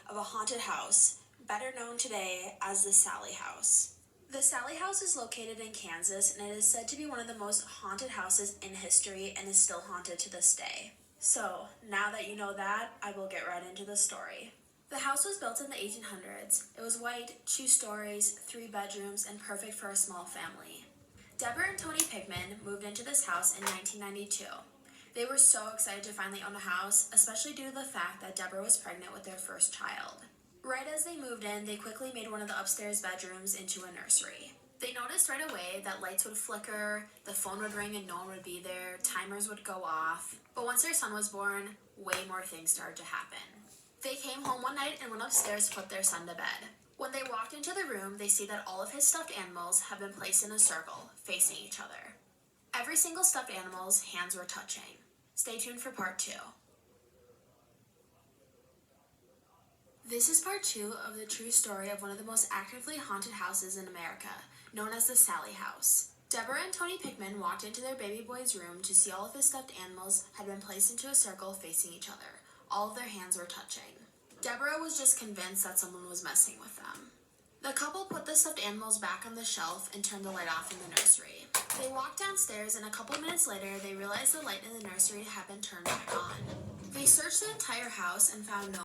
of a haunted house, better known today as the Sally House. The Sally House is located in Kansas, and it is said to be one of the most haunted houses in history and is still haunted to this day. So, now that you know that, I will get right into the story. The house was built in the 1800s. It was white, 2 stories, 3 bedrooms, and perfect for a small family. Deborah and Tony Pickman moved into this house in 1992. They were so excited to finally own a house, especially due to the fact that Deborah was pregnant with their first child. Right as they moved in, they quickly made one of the upstairs bedrooms into a nursery. They noticed right away that lights would flicker, the phone would ring and no one would be there, timers would go off. But once their son was born, way more things started to happen. They came home one night and went upstairs to put their son to bed. When they walked into the room, they see that all of his stuffed animals have been placed in a circle, facing each other. Every single stuffed animal's hands were touching. Stay tuned for part 2. This is part 2 of the true story of one of the most actively haunted houses in America, known as the Sally House. Deborah and Tony Pickman walked into their baby boy's room to see all of his stuffed animals had been placed into a circle facing each other. All of their hands were touching. Deborah was just convinced that someone was messing with them. The couple put the stuffed animals back on the shelf and turned the light off in the nursery. They walked downstairs, and a couple minutes later, they realized the light in the nursery had been turned back on. They searched the entire house and found no